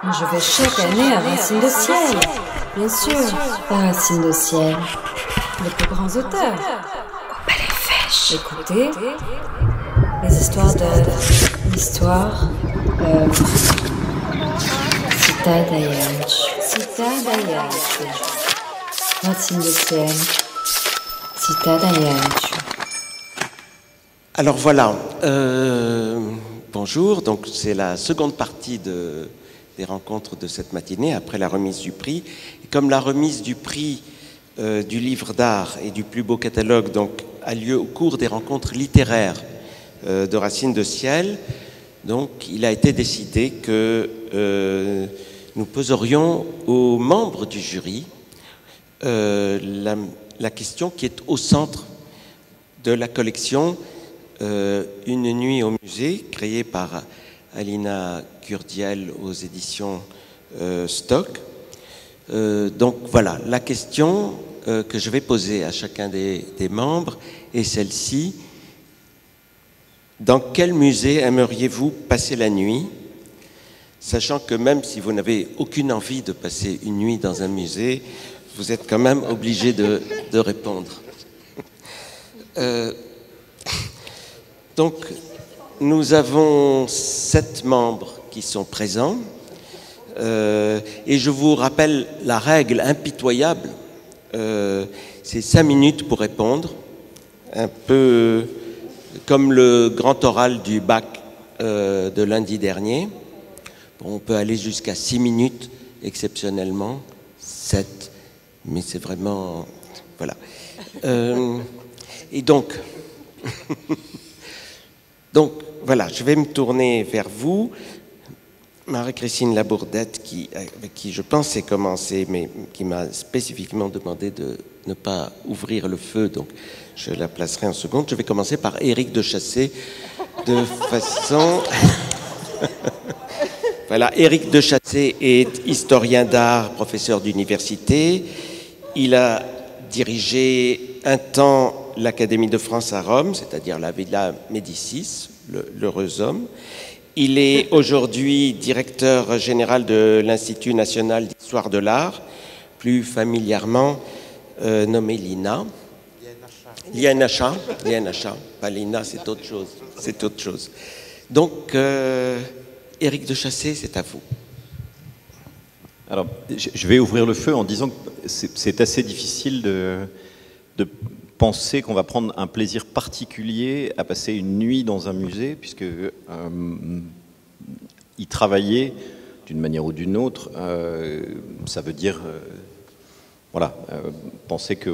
Je vais chaque année à Racine de Ciel. Bien sûr, à Racine de Ciel. Les plus grands auteurs. Au Palais Fèche. Écoutez, les histoires d'œuvres. L'histoire, l'œuvre. Cita d'Ayach. Cita d'Ayach. Racine de Ciel. Cita d'Ayach. Alors voilà, bonjour, donc c'est la seconde partie des rencontres de cette matinée après la remise du prix. Et comme la remise du prix du livre d'art et du plus beau catalogue donc, a lieu au cours des rencontres littéraires de Racine de Ciel, donc il a été décidé que nous poserions aux membres du jury la question qui est au centre de la collection Une nuit au musée, créée par Alina Kurdiel aux éditions Stock. Donc voilà, la question que je vais poser à chacun des membres est celle-ci. Dans quel musée aimeriez-vous passer la nuit? Sachant que même si vous n'avez aucune envie de passer une nuit dans un musée, vous êtes quand même obligé de répondre. Donc, nous avons 7 membres qui sont présents et je vous rappelle la règle impitoyable, c'est 5 minutes pour répondre, un peu comme le grand oral du bac de lundi dernier. Bon, on peut aller jusqu'à 6 minutes exceptionnellement, 7, mais c'est vraiment... Voilà. Et donc... Donc, voilà, je vais me tourner vers vous. Marie-Christine Labourdette, avec qui je pensais commencer, mais qui m'a spécifiquement demandé de ne pas ouvrir le feu, donc je la placerai en seconde. Je vais commencer par Éric de Chassé, de façon... Voilà, Éric de Chassé est historien d'art, professeur d'université. Il a dirigé un temps l'Académie de France à Rome, c'est-à-dire la Villa Médicis, l'heureux homme. Il est aujourd'hui directeur général de l'Institut national d'histoire de l'art, plus familièrement nommé l'INA. L'INHA, pas l'INA, c'est autre chose. C'est autre chose. Donc, Éric de Chassé, c'est à vous. Alors, je vais ouvrir le feu en disant que c'est assez difficile de penser qu'on va prendre un plaisir particulier à passer une nuit dans un musée, puisque y travailler d'une manière ou d'une autre, ça veut dire voilà, penser que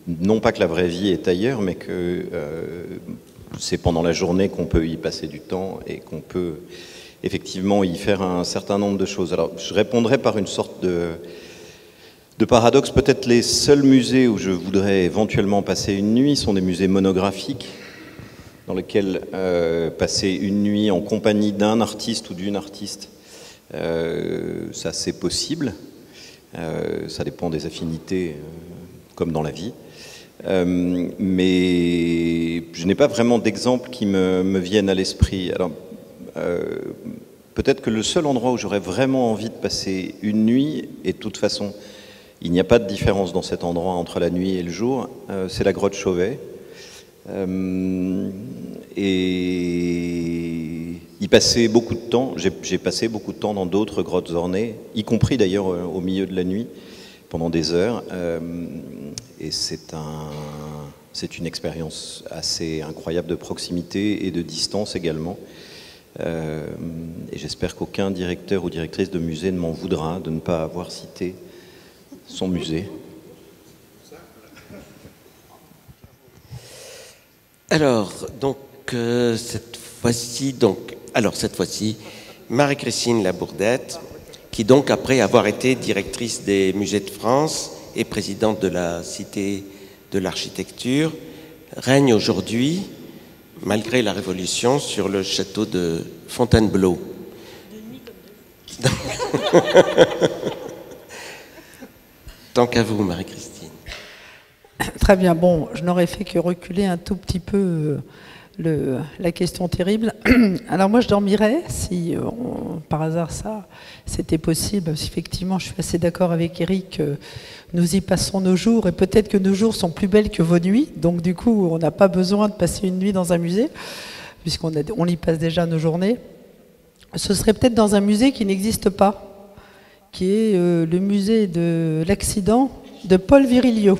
non pas que la vraie vie est ailleurs, mais que c'est pendant la journée qu'on peut y passer du temps et qu'on peut effectivement y faire un certain nombre de choses. Alors, je répondrai par une sorte de paradoxe. Peut-être les seuls musées où je voudrais éventuellement passer une nuit sont des musées monographiques, dans lesquels passer une nuit en compagnie d'un artiste ou d'une artiste, ça c'est possible. Ça dépend des affinités, comme dans la vie. Mais je n'ai pas vraiment d'exemples qui me viennent à l'esprit. Alors, peut-être que le seul endroit où j'aurais vraiment envie de passer une nuit, et de toute façon, il n'y a pas de différence dans cet endroit entre la nuit et le jour, c'est la grotte Chauvet. Et y passer beaucoup de temps, j'ai passé beaucoup de temps dans d'autres grottes ornées, y compris d'ailleurs au milieu de la nuit, pendant des heures. Et c'est une expérience assez incroyable de proximité et de distance également. Et j'espère qu'aucun directeur ou directrice de musée ne m'en voudra de ne pas avoir cité son musée. Alors, donc, cette fois-ci, Marie-Christine Labourdette, qui donc, après avoir été directrice des musées de France et présidente de la Cité de l'Architecture, règne aujourd'hui, malgré la Révolution, sur le château de Fontainebleau. De nuit comme de jour. Tant qu'à vous, Marie-Christine. Très bien. Bon, je n'aurais fait que reculer un tout petit peu la question terrible. Alors moi je dormirais si par hasard ça c'était possible, parce qu'effectivement je suis assez d'accord avec Eric, nous y passons nos jours et peut-être que nos jours sont plus belles que vos nuits, donc du coup on n'a pas besoin de passer une nuit dans un musée puisqu'on y passe déjà nos journées. Ce serait peut-être dans un musée qui n'existe pas, qui est le musée de l'accident de Paul Virilio.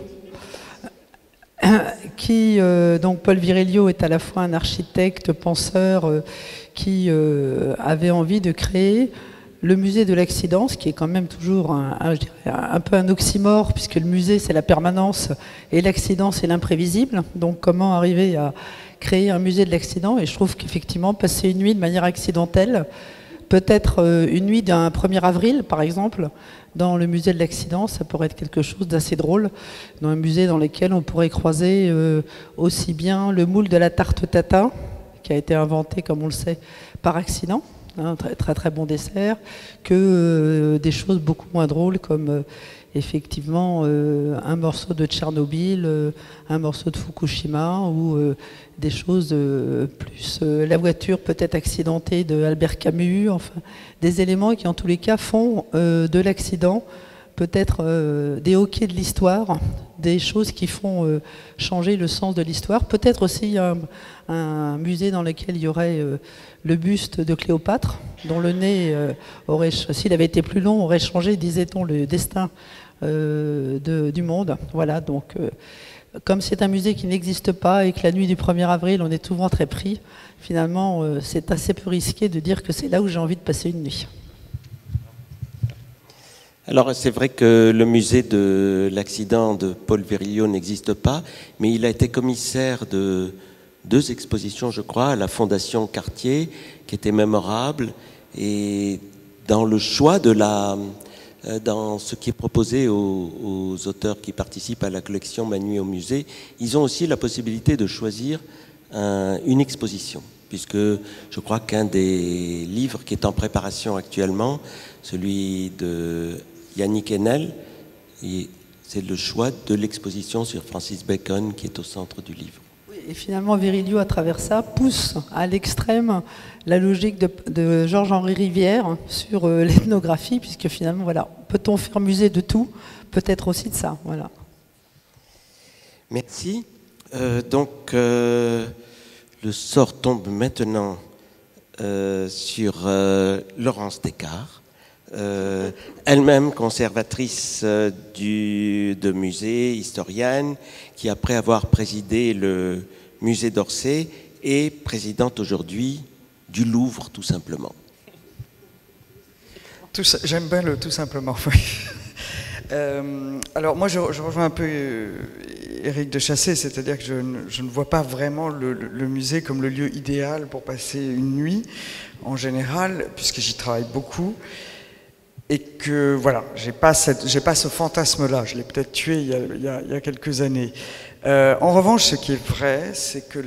Donc Paul Virilio est à la fois un architecte, penseur, qui avait envie de créer le musée de l'accident, ce qui est quand même toujours je dirais, un peu un oxymore, puisque le musée c'est la permanence et l'accident c'est l'imprévisible. Donc comment arriver à créer un musée de l'accident? Et je trouve qu'effectivement passer une nuit de manière accidentelle, peut-être une nuit d'un 1er avril par exemple, dans le musée de l'accident, ça pourrait être quelque chose d'assez drôle, dans un musée dans lequel on pourrait croiser aussi bien le moule de la tarte tatin, qui a été inventé, comme on le sait, par accident, un très très très bon dessert, que des choses beaucoup moins drôles comme effectivement un morceau de Tchernobyl, un morceau de Fukushima, ou des choses plus la voiture peut-être accidentée de Albert Camus, enfin des éléments qui en tous les cas font de l'accident peut-être des hoquets de l'histoire, des choses qui font changer le sens de l'histoire. Peut-être aussi un musée dans lequel il y aurait le buste de Cléopâtre, dont le nez aurait, s'il avait été plus long, aurait changé, disait-on, le destin du monde. Voilà, donc comme c'est un musée qui n'existe pas et que la nuit du 1er avril, on est souvent très pris, finalement, c'est assez peu risqué de dire que c'est là où j'ai envie de passer une nuit. Alors c'est vrai que le musée de l'accident de Paul Virilio n'existe pas, mais il a été commissaire de 2 expositions, je crois, à la Fondation Cartier, qui étaient mémorables, et dans le choix de dans ce qui est proposé aux auteurs qui participent à la collection Ma nuit au musée, ils ont aussi la possibilité de choisir une exposition, puisque je crois qu'un des livres qui est en préparation actuellement, celui de Yannick Enel, c'est le choix de l'exposition sur Francis Bacon qui est au centre du livre. Oui, et finalement, Virilio, à travers ça, pousse à l'extrême la logique de Georges-Henri Rivière sur l'ethnographie, puisque finalement, voilà, peut-on faire musée de tout? Peut-être aussi de ça, voilà. Merci. Le sort tombe maintenant sur Laurence Descartes, elle-même conservatrice de musée, historienne, qui après avoir présidé le musée d'Orsay est présidente aujourd'hui du Louvre, tout simplement. J'aime bien le tout simplement, oui. Alors moi je rejoins un peu Éric de Chassey, c'est-à-dire que je ne vois pas vraiment le musée comme le lieu idéal pour passer une nuit en général, puisque j'y travaille beaucoup. Et que voilà, j'ai pas ce fantasme-là. Je l'ai peut-être tué il y a quelques années. En revanche, ce qui est vrai, c'est que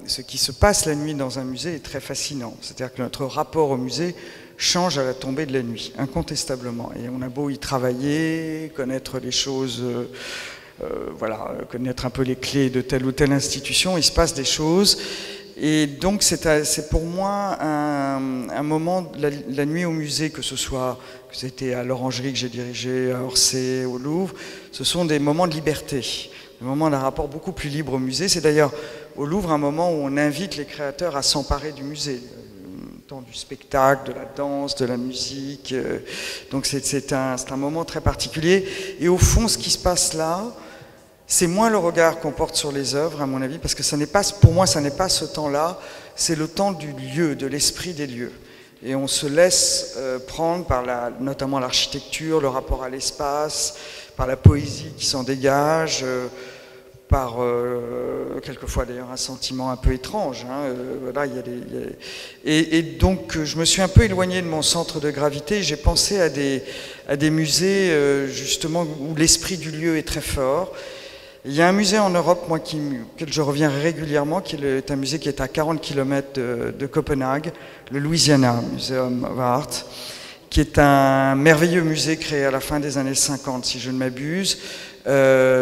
ce qui se passe la nuit dans un musée est très fascinant. C'est-à-dire que notre rapport au musée change à la tombée de la nuit, incontestablement. Et on a beau y travailler, connaître les choses, voilà, connaître un peu les clés de telle ou telle institution, il se passe des choses. Et donc c'est pour moi un moment, la nuit au musée, que c'était à l'Orangerie que j'ai dirigé, à Orsay, au Louvre, ce sont des moments de liberté, des moments d'un rapport beaucoup plus libre au musée. C'est d'ailleurs au Louvre un moment où on invite les créateurs à s'emparer du musée, tant du spectacle, de la danse, de la musique. Donc c'est un moment très particulier. Et au fond, ce qui se passe là, c'est moins le regard qu'on porte sur les œuvres, à mon avis, parce que pour moi, ça n'est pas ce temps-là, c'est le temps du lieu, de l'esprit des lieux. Et on se laisse prendre par notamment l'architecture, le rapport à l'espace, par la poésie qui s'en dégage, par quelquefois d'ailleurs un sentiment un peu étrange. Hein, voilà, et donc je me suis un peu éloigné de mon centre de gravité. J'ai pensé à des musées justement où l'esprit du lieu est très fort. Il y a un musée en Europe, moi, auquel je reviens régulièrement, qui est un musée qui est à 40 km de Copenhague, le Louisiana Museum of Art, qui est un merveilleux musée créé à la fin des années 50, si je ne m'abuse,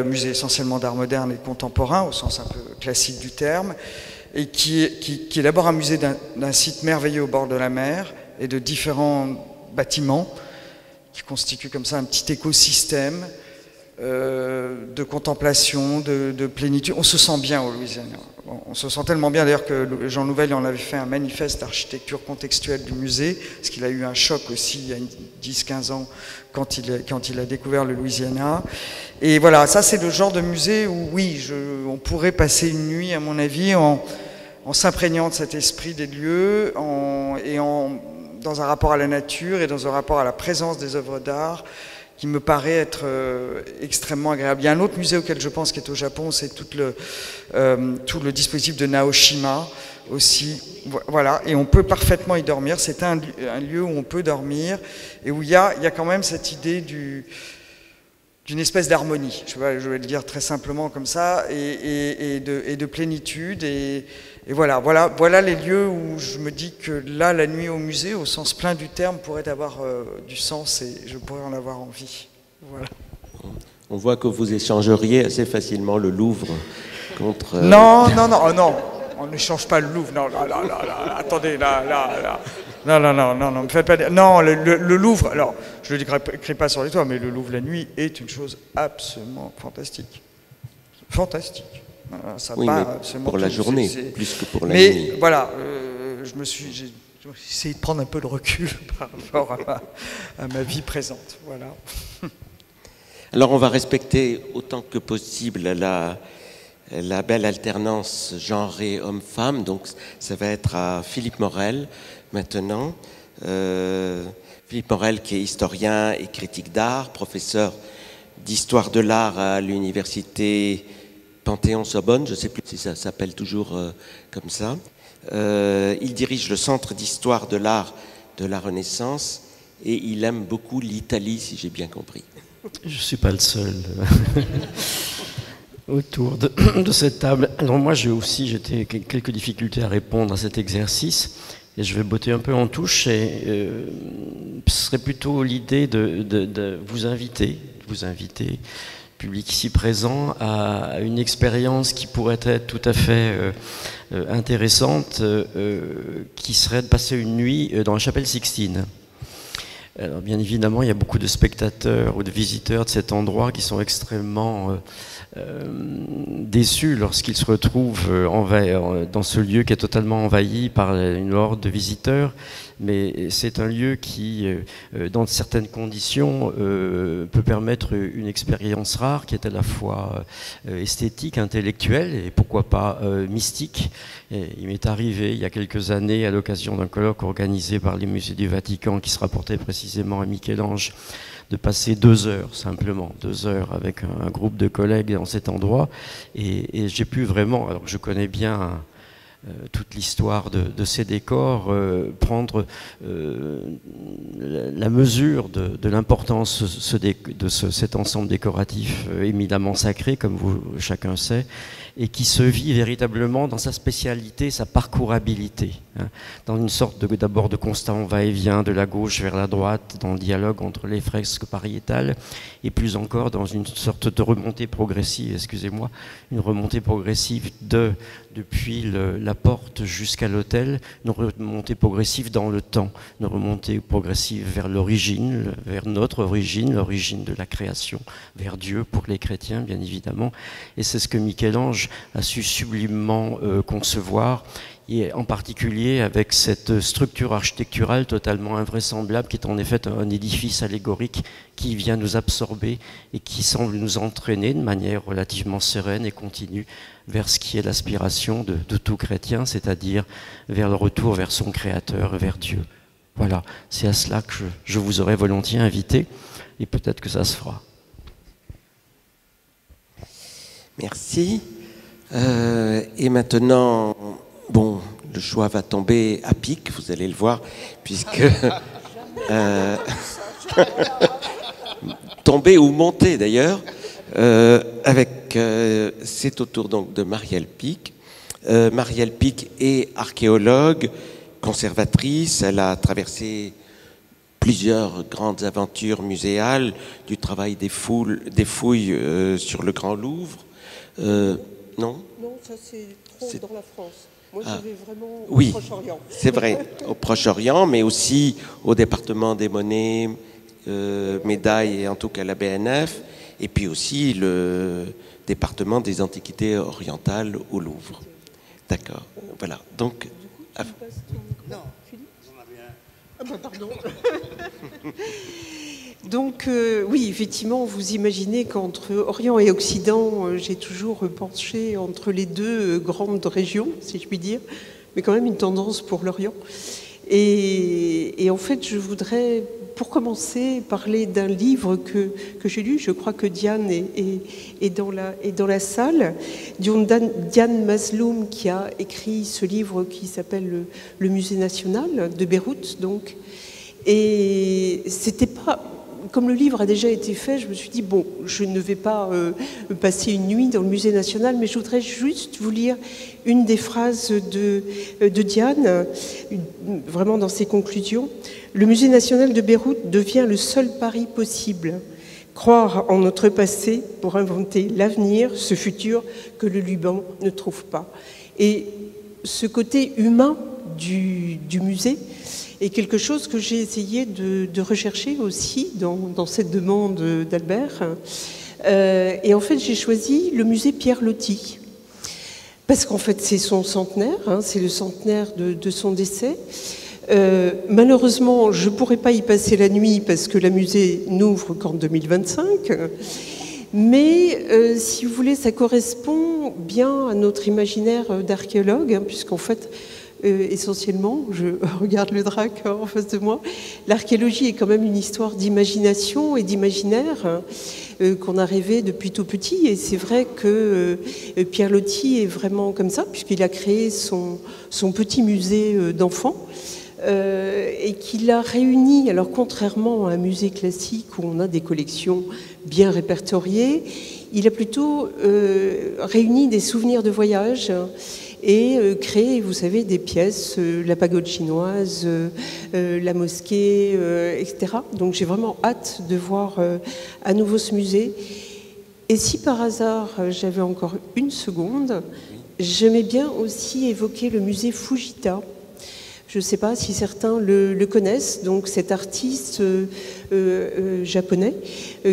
musée essentiellement d'art moderne et contemporain, au sens un peu classique du terme, et qui est d'abord un musée d'un site merveilleux au bord de la mer et de différents bâtiments qui constituent comme ça un petit écosystème de contemplation, de plénitude. On se sent bien au Louisiana. On se sent tellement bien d'ailleurs que Jean Nouvel en avait fait un manifeste d'architecture contextuelle du musée, parce qu'il a eu un choc aussi il y a 10-15 ans quand il a découvert le Louisiana. Et voilà, ça c'est le genre de musée où oui, on pourrait passer une nuit à mon avis en s'imprégnant de cet esprit des lieux dans un rapport à la nature et dans un rapport à la présence des œuvres d'art qui me paraît être extrêmement agréable. Il y a un autre musée auquel je pense qui est au Japon, c'est tout le dispositif de Naoshima aussi. Voilà, et on peut parfaitement y dormir. C'est un lieu où on peut dormir et où il y a quand même cette idée d'une espèce d'harmonie. Je vais le dire très simplement comme ça, et de plénitude. Et voilà les lieux où je me dis que là, la nuit au musée, au sens plein du terme, pourrait avoir du sens et je pourrais en avoir envie. Voilà. On voit que vous échangeriez assez facilement le Louvre contre... Non, on n'échange pas le Louvre. Non, attendez, non, me faites pas dire. Non, le Louvre, alors, je ne le crie pas sur les toits, mais le Louvre la nuit est une chose absolument fantastique. Fantastique. Ça oui, mais pour la journée, plus que pour la nuit. Mais voilà, j'ai essayé de prendre un peu de recul par rapport à ma vie présente. Voilà. Alors on va respecter autant que possible la belle alternance genrée homme-femme. Donc ça va être à Philippe Morel maintenant. Philippe Morel qui est historien et critique d'art, professeur d'histoire de l'art à l'université Panthéon-Sorbonne, je ne sais plus si ça s'appelle toujours comme ça. Il dirige le Centre d'histoire de l'art de la Renaissance et il aime beaucoup l'Italie, si j'ai bien compris. Je ne suis pas le seul autour de cette table. Alors moi, j'ai quelques difficultés à répondre à cet exercice et je vais botter un peu en touche. Ce serait plutôt l'idée de vous inviter, public ici présent, à une expérience qui pourrait être tout à fait intéressante, qui serait de passer une nuit dans la chapelle Sixtine. Alors, bien évidemment, il y a beaucoup de spectateurs ou de visiteurs de cet endroit qui sont extrêmement déçus lorsqu'ils se retrouvent dans ce lieu qui est totalement envahi par une horde de visiteurs. Mais c'est un lieu qui, dans certaines conditions, peut permettre une expérience rare qui est à la fois esthétique, intellectuelle et pourquoi pas mystique. Et il m'est arrivé il y a quelques années, à l'occasion d'un colloque organisé par les musées du Vatican qui se rapportait précisément à Michel-Ange, de passer 2 heures, simplement 2 heures avec un groupe de collègues dans cet endroit. Et j'ai pu vraiment, alors que je connais bien toute l'histoire de ces décors, prendre la mesure de l'importance de cet ensemble décoratif éminemment sacré, comme chacun sait, et qui se vit véritablement dans sa spécialité, sa parcourabilité, hein, dans une sorte d'abord de constant va-et-vient de la gauche vers la droite, dans le dialogue entre les fresques pariétales, et plus encore dans une sorte de remontée progressive, une remontée progressive depuis la porte jusqu'à l'autel, une remontée progressive dans le temps, une remontée progressive vers l'origine, vers notre origine, l'origine de la création, vers Dieu pour les chrétiens bien évidemment. Et c'est ce que Michel-Ange a su sublimement concevoir, et en particulier avec cette structure architecturale totalement invraisemblable qui est en effet un édifice allégorique qui vient nous absorber et qui semble nous entraîner de manière relativement sereine et continue vers ce qui est l'aspiration de tout chrétien, c'est-à-dire vers le retour vers son Créateur, vers Dieu. Voilà, c'est à cela que je vous aurais volontiers invité, et peut-être que ça se fera. Merci. Et maintenant, bon, le choix va tomber à pic, vous allez le voir, puisque... tomber ou monter d'ailleurs, c'est au tour donc de Marielle Pic. Marielle Pic est archéologue, conservatrice, elle a traversé plusieurs grandes aventures muséales, du travail des fouilles sur le Grand Louvre. Non ? Non, ça c'est trop dans la France. Moi, je vais vraiment au Oui, Proche-Orient. c'est vrai, au Proche-Orient, mais aussi au département des monnaies, médailles et en tout cas la BNF, et puis aussi le département des antiquités orientales au Louvre. D'accord, voilà. Donc, Non, Philippe, vous en avez un. Ah ben pardon. Donc oui, effectivement, vous imaginez qu'entre Orient et Occident, j'ai toujours penché entre les deux grandes régions, si je puis dire, mais quand même une tendance pour l'Orient. Et en fait, je voudrais, pour commencer, parler d'un livre que j'ai lu. Je crois que Diane est dans la salle. Diane Mazloum, qui a écrit ce livre qui s'appelle Le Musée national de Beyrouth. Donc. Et c'était pas... Comme le livre a déjà été fait, je me suis dit, bon, je ne vais pas passer une nuit dans le Musée national, mais je voudrais juste vous lire une des phrases de Diane, vraiment dans ses conclusions. Le Musée national de Beyrouth devient le seul pari possible. Croire en notre passé pour inventer l'avenir, ce futur que le Liban ne trouve pas. Et ce côté humain du musée est quelque chose que j'ai essayé de rechercher aussi dans cette demande d'Albert. Et en fait, j'ai choisi le musée Pierre Loti. Parce qu'en fait, c'est son centenaire, hein, c'est le centenaire de son décès. Malheureusement, je ne pourrais pas y passer la nuit parce que le musée n'ouvre qu'en 2025. Mais si vous voulez, ça correspond bien à notre imaginaire d'archéologue, hein, puisqu'en fait, essentiellement, je regarde le drac en face de moi, l'archéologie est quand même une histoire d'imagination et d'imaginaire qu'on a rêvé depuis tout petit. Et c'est vrai que Pierre Loti est vraiment comme ça, puisqu'il a créé son petit musée d'enfants et qu'il a réuni, alors contrairement à un musée classique où on a des collections bien répertoriées, il a plutôt réuni des souvenirs de voyage et créer, vous savez, des pièces, la pagode chinoise, la mosquée, etc. Donc j'ai vraiment hâte de voir à nouveau ce musée. Et si par hasard j'avais encore une seconde, j'aimais bien aussi évoquer le musée Fujita. Je ne sais pas si certains le connaissent, donc cet artiste japonais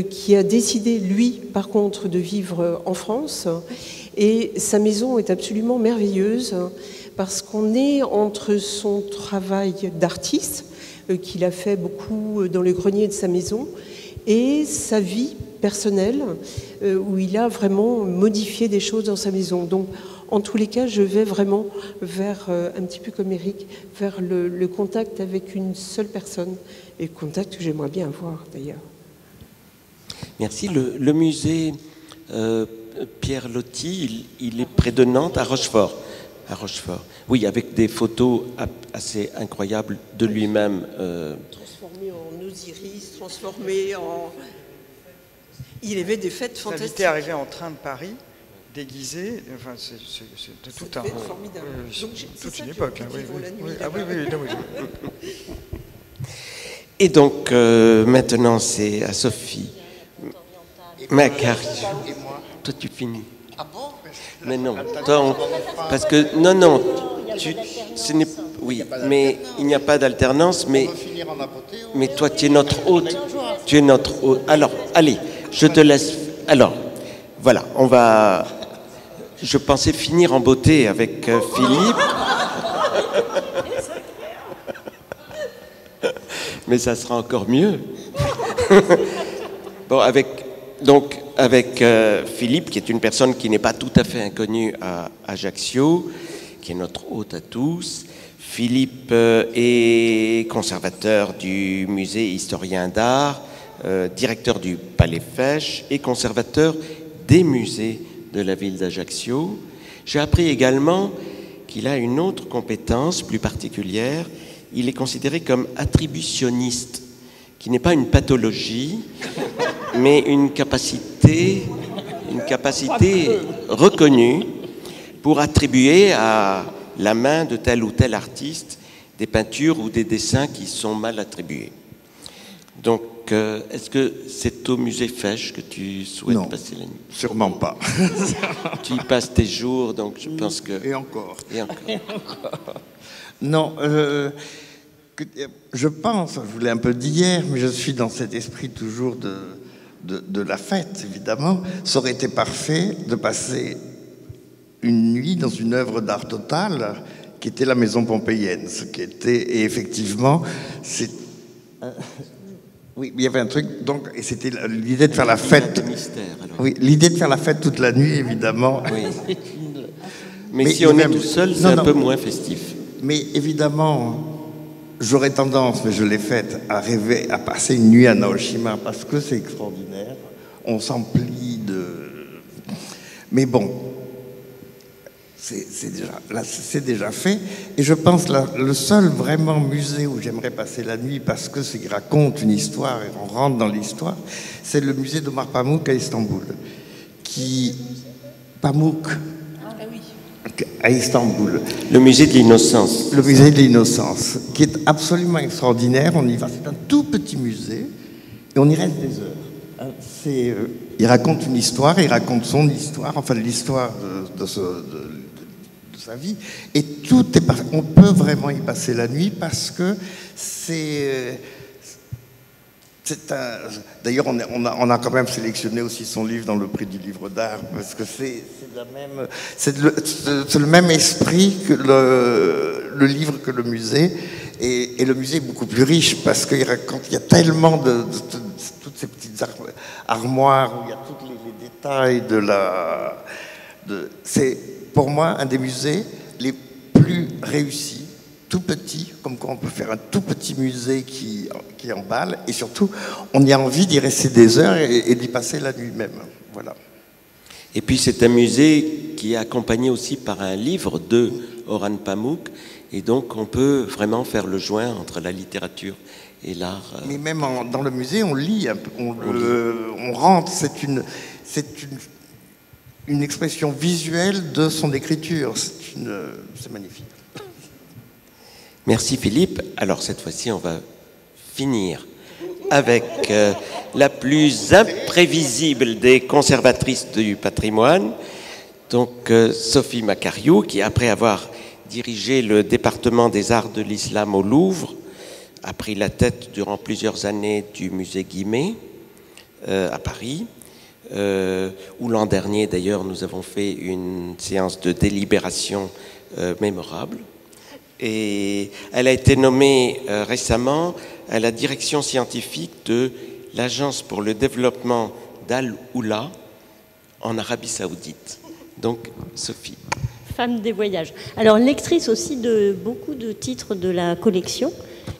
qui a décidé, lui, par contre, de vivre en France. Et sa maison est absolument merveilleuse parce qu'on est entre son travail d'artiste, qu'il a fait beaucoup dans le grenier de sa maison, et sa vie personnelle, où il a vraiment modifié des choses dans sa maison. Donc, en tous les cas, je vais vraiment vers, un petit peu comme Eric, vers le contact avec une seule personne, et le contact que j'aimerais bien avoir d'ailleurs. Merci. Le musée Pierre Loti, il est près de Nantes, à Rochefort. À Rochefort. Oui, avec des photos assez incroyables de lui-même. Transformé en Osiris, transformé en... Il avait des fêtes fantastiques. Il était arrivé en train de Paris, déguisé. Enfin, c'est tout un... formidable. Toute une époque. Hein, oui. Ah oui, oui. Et donc, maintenant, c'est à Sophie. Macar, toi tu finis. Ah bon? Mais non, toi, parce que non, ce n'est oui, mais il n'y a pas d'alternance, mais toi tu es notre hôte, Alors, allez, je te laisse. Alors, voilà, je pensais finir en beauté avec Philippe, mais ça sera encore mieux. Bon, avec Philippe, qui est une personne qui n'est pas tout à fait inconnue à Ajaccio, qui est notre hôte à tous. Philippe est conservateur du musée historien d'art, directeur du Palais Fèche et conservateur des musées de la ville d'Ajaccio. J'ai appris également qu'il a une autre compétence plus particulière. Il est considéré comme attributionniste, qui n'est pas une pathologie, mais une capacité reconnue pour attribuer à la main de tel ou tel artiste des peintures ou des dessins qui sont mal attribués. Donc, Donc, est-ce que c'est au musée Fesch que tu souhaites passer la nuit? Sûrement pas. Tu y passes tes jours, donc je pense que... Et encore. Et encore. Non, je pense, je voulais un peu d'hier, mais je suis dans cet esprit toujours de la fête, évidemment. Ça aurait été parfait de passer une nuit dans une œuvre d'art totale qui était la Maison Pompéienne. Ce qui était, et effectivement, c'est... Oui, il y avait un truc, donc, et c'était l'idée de faire la fête. Mystère, alors. Oui, l'idée de faire la fête toute la nuit, évidemment. Oui. Mais si on est tout seul, c'est un peu moins festif. Mais évidemment, j'aurais tendance, mais je l'ai faite, à rêver, à passer une nuit à Naoshima, parce que c'est extraordinaire. On s'emplit de... Mais bon, c'est déjà fait. Et je pense que le seul vraiment musée où j'aimerais passer la nuit, parce que c'est qu'il raconte une histoire et on rentre dans l'histoire, c'est le musée d'Omar Pamuk à Istanbul. Pamuk à Istanbul. Le musée de l'innocence. Le musée de l'innocence, qui est absolument extraordinaire. On y va, c'est un tout petit musée et on y reste des heures. Il raconte une histoire, il raconte son histoire, enfin l'histoire de sa vie, et tout est parfait. On peut vraiment y passer la nuit parce que c'est d'ailleurs, on a quand même sélectionné aussi son livre dans le prix du livre d'art, parce que c'est le même esprit que le livre que le musée, et le musée est beaucoup plus riche, parce qu'il raconte, il y a tellement de toutes ces petites armoires, où il y a tous les détails c'est pour moi un des musées les plus réussis, tout petit, comme quoi on peut faire un tout petit musée qui emballe, et surtout, on y a envie d'y rester des heures et d'y passer la nuit même. Voilà. Et puis c'est un musée qui est accompagné aussi par un livre de Orhan Pamuk, et donc on peut vraiment faire le joint entre la littérature et l'art. Mais même dans le musée, on lit, on rentre, c'est une expression visuelle de son écriture, c'est magnifique. Merci Philippe. Alors cette fois-ci, on va finir avec la plus imprévisible des conservatrices du patrimoine, donc Sophie Macariou, qui après avoir dirigé le département des arts de l'islam au Louvre, a pris la tête durant plusieurs années du musée Guimet à Paris, où l'an dernier d'ailleurs nous avons fait une séance de délibération mémorable. Et elle a été nommée récemment à la direction scientifique de l'Agence pour le développement d'Al-Oula en Arabie Saoudite. Donc, Sophie. Femme des voyages. Alors, lectrice aussi de beaucoup de titres de la collection.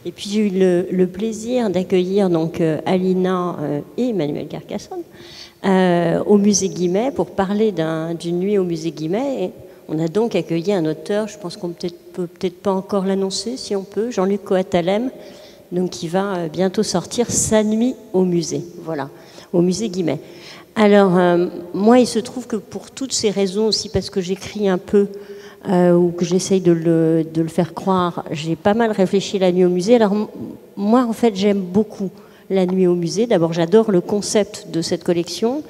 Et puis, j'ai eu le plaisir d'accueillir donc Alina et Emmanuel Carcassonne au musée Guimet pour parler d'une nuit au musée Guimet. Et on a donc accueilli un auteur, je pense qu'on peut peut-être pas encore l'annoncer, si on peut, Jean-Luc Coatalem, donc qui va bientôt sortir Sa nuit au musée, voilà, au musée Guimet. Alors, moi, il se trouve que pour toutes ces raisons, aussi parce que j'écris un peu, ou que j'essaye de le faire croire, j'ai pas mal réfléchi la nuit au musée. Alors, moi, en fait, j'aime beaucoup la nuit au musée. D'abord, j'adore le concept de cette collection.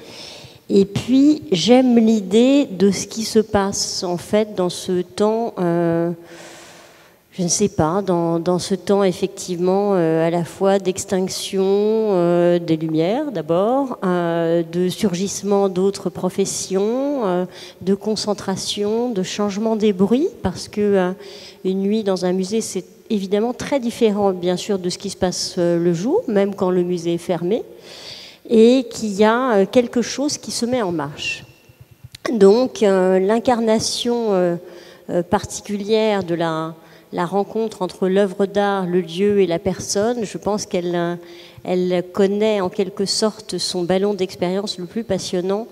Et puis, j'aime l'idée de ce qui se passe, en fait, dans ce temps, je ne sais pas, dans ce temps, effectivement, à la fois d'extinction des Lumières, d'abord, de surgissement d'autres professions, de concentration, de changement des bruits, parce que une nuit dans un musée, c'est évidemment très différent, bien sûr, de ce qui se passe le jour, même quand le musée est fermé, et qu'il y a quelque chose qui se met en marche. Donc, l'incarnation particulière de la rencontre entre l'œuvre d'art, le lieu et la personne, je pense qu'elle connaît en quelque sorte son ballon d'expérience le plus passionnant,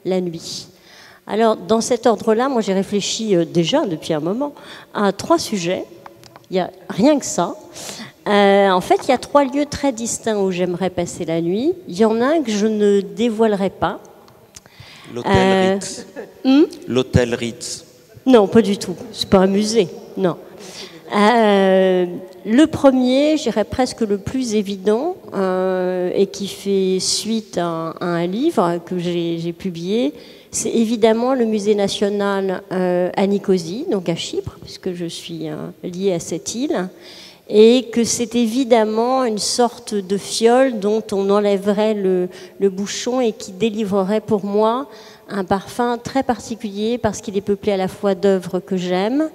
la nuit. Alors, dans cet ordre-là, moi j'ai réfléchi déjà depuis un moment à 3 sujets. Il n'y a rien que ça. En fait, il y a 3 lieux très distincts où j'aimerais passer la nuit. Il y en a un que je ne dévoilerai pas. L'hôtel Ritz. L'hôtel Ritz. Non, pas du tout. C'est pas un musée, non. Le premier, je dirais presque le plus évident, et qui fait suite à un livre que j'ai publié, c'est évidemment le musée national à Nicosie, donc à Chypre, puisque je suis liée à cette île, et que c'est évidemment une sorte de fiole dont on enlèverait le bouchon et qui délivrerait pour moi un parfum très particulier parce qu'il est peuplé à la fois d'œuvres que j'aime,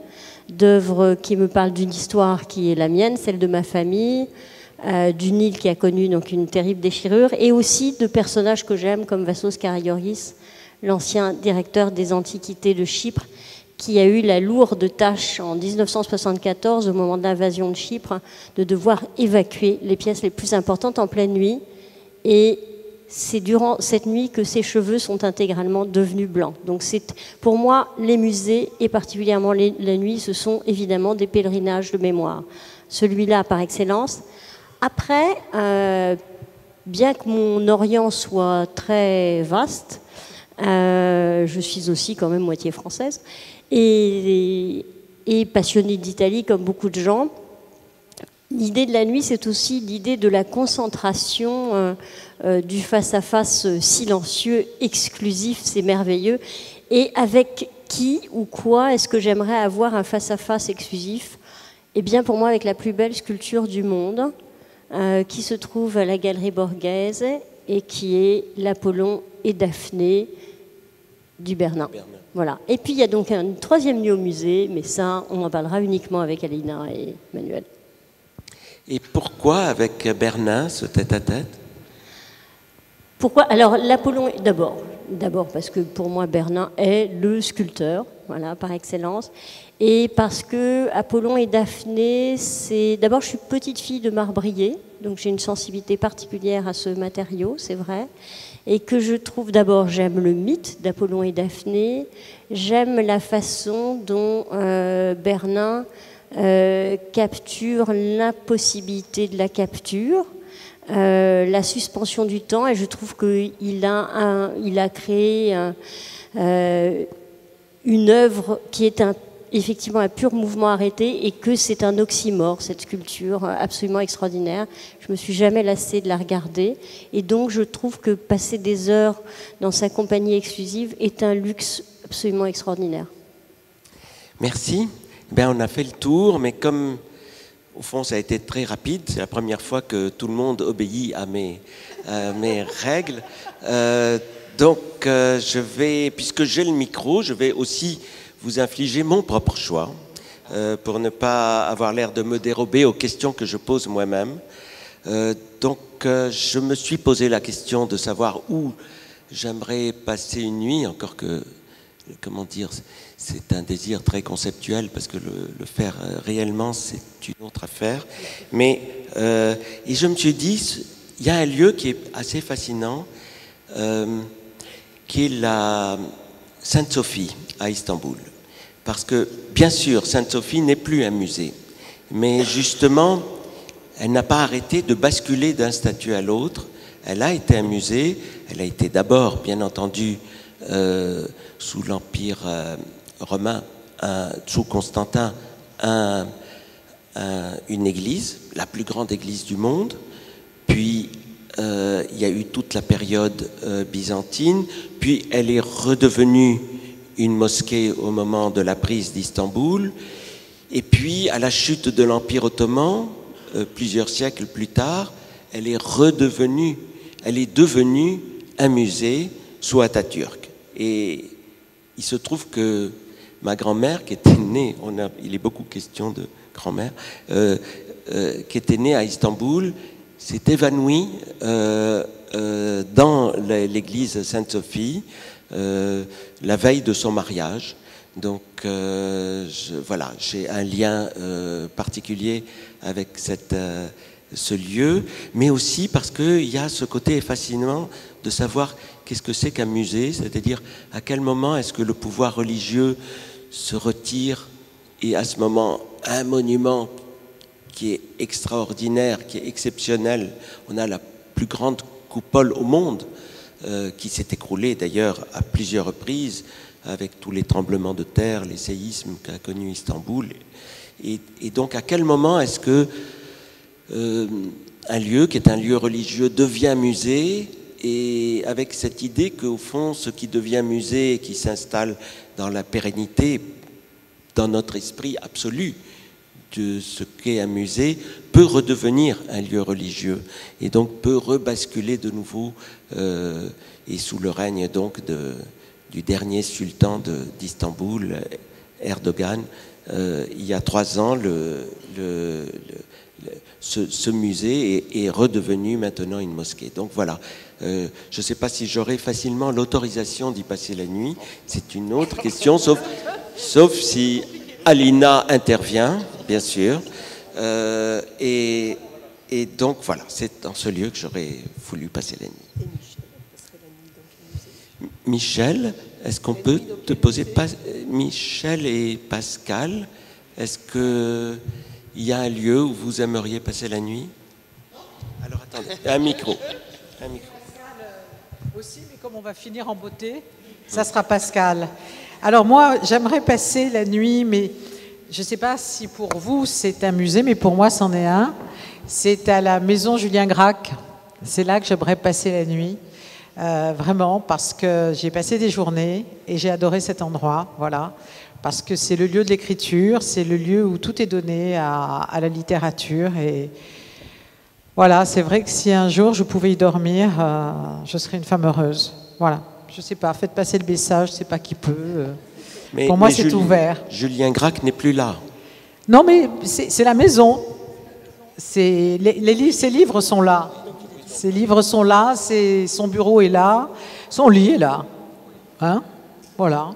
d'œuvres qui me parlent d'une histoire qui est la mienne, celle de ma famille, d'une île qui a connu donc une terrible déchirure, et aussi de personnages que j'aime comme Vassos Karagiorgis, l'ancien directeur des Antiquités de Chypre, qui a eu la lourde tâche en 1974, au moment de l'invasion de Chypre, de devoir évacuer les pièces les plus importantes en pleine nuit. Et c'est durant cette nuit que ses cheveux sont intégralement devenus blancs. Donc pour moi, les musées, et particulièrement la nuit, ce sont évidemment des pèlerinages de mémoire. Celui-là par excellence. Après, bien que mon Orient soit très vaste, je suis aussi quand même moitié française, et passionnée d'Italie comme beaucoup de gens. L'idée de la nuit, c'est aussi l'idée de la concentration du face-à-face silencieux, exclusif, c'est merveilleux. Et avec qui ou quoi est-ce que j'aimerais avoir un face-à-face exclusif? Eh bien, pour moi, avec la plus belle sculpture du monde, qui se trouve à la Galerie Borghese et qui est l'Apollon et Daphné du Bernin. Voilà. Et puis, il y a donc un troisième lieu au musée, mais ça, on en parlera uniquement avec Alina et Manuel. Et pourquoi avec Bernin, ce tête-à-tête? Pourquoi? Alors, l'Apollon, d'abord parce que pour moi, Bernin est le sculpteur, voilà, par excellence. Et parce que Apollon et Daphné, c'est... D'abord, je suis petite fille de marbrier, donc j'ai une sensibilité particulière à ce matériau, c'est vrai. Et que je trouve, d'abord, j'aime le mythe d'Apollon et Daphné, j'aime la façon dont Bernin capture l'impossibilité de la capture, la suspension du temps, et je trouve qu'il a créé une œuvre qui est effectivement un pur mouvement arrêté, et que c'est un oxymore, cette sculpture absolument extraordinaire. Je me suis jamais lassée de la regarder, et donc je trouve que passer des heures dans sa compagnie exclusive est un luxe absolument extraordinaire. Merci. Ben, on a fait le tour, mais comme au fond ça a été très rapide, c'est la première fois que tout le monde obéit à mes règles. Donc je vais, puisque j'ai le micro, je vais aussi vous infliger mon propre choix pour ne pas avoir l'air de me dérober aux questions que je pose moi-même. Donc je me suis posé la question de savoir où j'aimerais passer une nuit, encore que, comment dire, c'est un désir très conceptuel parce que le faire réellement c'est une autre affaire. Mais et je me suis dit, il y a un lieu qui est assez fascinant, qui est la Sainte-Sophie à Istanbul. Parce que, bien sûr, Sainte-Sophie n'est plus un musée, mais justement, elle n'a pas arrêté de basculer d'un statut à l'autre. Elle a été un musée, elle a été d'abord, bien entendu, sous l'Empire romain, sous Constantin, une église, la plus grande église du monde. Puis, il y a eu toute la période byzantine, puis elle est redevenue une mosquée au moment de la prise d'Istanbul, et puis à la chute de l'Empire ottoman, plusieurs siècles plus tard, elle est devenue un musée sous Atatürk. Et il se trouve que ma grand-mère, qui était née, il est beaucoup question de grand-mère, qui était née à Istanbul, s'est évanouie dans l'église Sainte-Sophie la veille de son mariage. Donc voilà, j'ai un lien particulier avec ce lieu, mais aussi parce qu'il y a ce côté fascinant de savoir qu'est-ce que c'est qu'un musée, c'est-à-dire à quel moment est-ce que le pouvoir religieux se retire, et à ce moment, un monument qui est extraordinaire, qui est exceptionnel, on a la plus grande coupole au monde, qui s'est écroulée d'ailleurs à plusieurs reprises, avec tous les tremblements de terre, les séismes qu'a connu Istanbul. Et donc à quel moment est-ce que un lieu qui est un lieu religieux devient musée, et avec cette idée qu'au fond, ce qui devient musée et qui s'installe dans la pérennité, dans notre esprit absolu de ce qu'est un musée, peut redevenir un lieu religieux et donc peut rebasculer de nouveau, et sous le règne donc du dernier sultan d'Istanbul, Erdogan, il y a 3 ans, ce musée est redevenu maintenant une mosquée. Donc voilà, je ne sais pas si j'aurai facilement l'autorisation d'y passer la nuit, c'est une autre question, sauf si Alina intervient, bien sûr. Et donc voilà, c'est dans ce lieu que j'aurais voulu passer la nuit. Michel, est-ce qu'on peut te poser, Michel et Pascal, est-ce qu'il y a un lieu où vous aimeriez passer la nuit? Alors attendez, un micro. Pascal aussi, mais comme on va finir en beauté, ça sera Pascal. Alors moi, j'aimerais passer la nuit, mais je ne sais pas si pour vous c'est un musée, mais pour moi c'en est un. C'est à la maison Julien Gracq. C'est là que j'aimerais passer la nuit. Vraiment, parce que j'ai passé des journées et j'ai adoré cet endroit, voilà, parce que c'est le lieu de l'écriture, c'est le lieu où tout est donné à la littérature, et voilà, c'est vrai que si un jour je pouvais y dormir, je serais une femme heureuse, voilà, je sais pas, faites passer le message, je sais pas qui peut, pour moi c'est ouvert. Julien Gracq n'est plus là. Non mais c'est la maison, ces livres sont là. Ses livres sont là, son bureau est là, son lit est là. Hein? Voilà.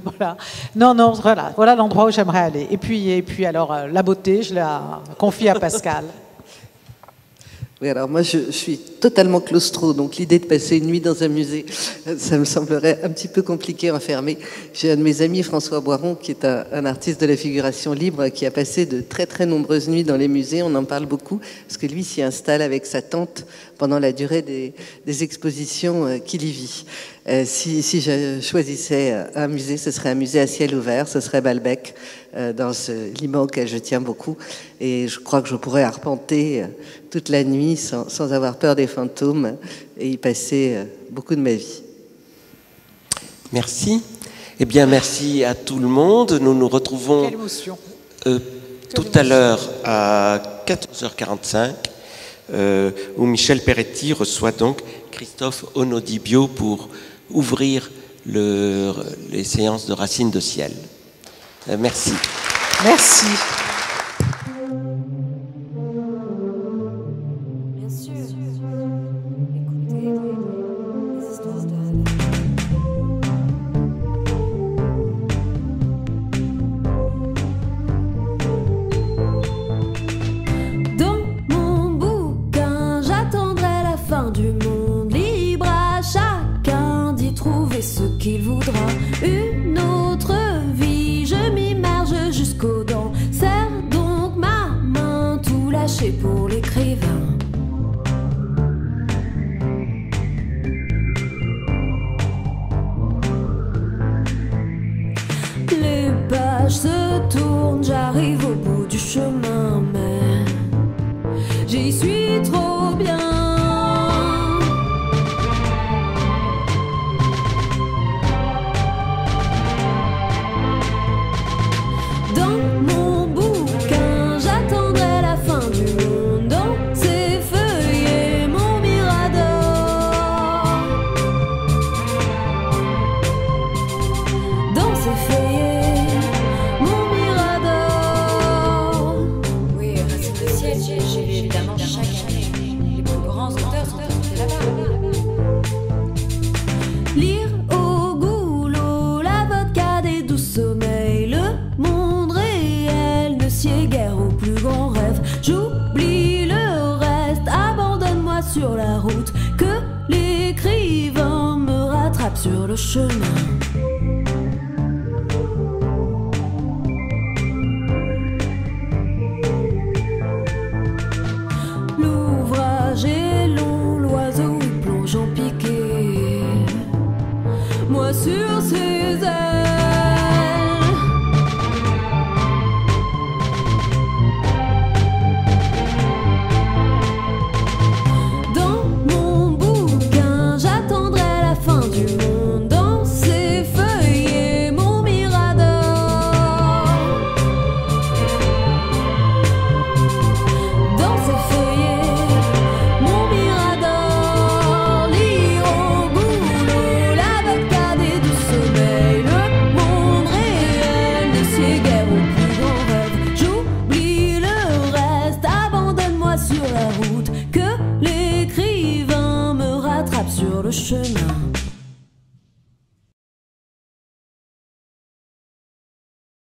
Voilà. Non, voilà l'endroit où j'aimerais aller. Et puis alors, la beauté, je la confie à Pascal. Oui, alors moi je suis totalement claustro, donc l'idée de passer une nuit dans un musée, ça me semblerait un petit peu compliqué, enfermé. J'ai un de mes amis, François Boiron, qui est un artiste de la figuration libre, qui a passé de très très nombreuses nuits dans les musées, on en parle beaucoup, parce que lui s'y installe avec sa tante pendant la durée des expositions qu'il y vit. Si je choisissais un musée, ce serait un musée à ciel ouvert, ce serait Balbec, dans ce Liban auquel je tiens beaucoup. Et je crois que je pourrais arpenter toute la nuit sans avoir peur des fantômes et y passer beaucoup de ma vie. Merci. Eh bien, merci à tout le monde. Nous nous retrouvons tout à l'heure à 14h45, où Michel Peretti reçoit donc Christophe Onodibio pour ouvrir les séances de Racines de Ciel. Merci. Merci. Bien sûr, écoutez les histoires Dans mon bouquin, j'attendrai la fin du monde, libre à chacun d'y trouver ce qu'il voudra. Une autre vie, je m'immerge jusqu'aux dents. Serre donc ma main, tout lâcher pour l'écrivain. Les pages se tournent, j'arrive au bout du chemin, mais j'y suis trop bien. Dans mon bouquin, j'attendrai la fin du monde. Dans ces feuillets, mon mirador. Dans ces feuillets, mon mirador. Oui, Racines de Ciel, j'ai lu évidemment chaque année. Les plus grands auteurs sont invités là-bas. Lire au goulot la vodka des doux sommeils. Le monde réel ne sied guère au plus grand rêve. J'oublie le reste, abandonne-moi sur la route. Que l'écrivain me rattrape sur le chemin. L'ouvrage est long, l'oiseau y plonge en piqué. Moi sur ses ailes. le chemin.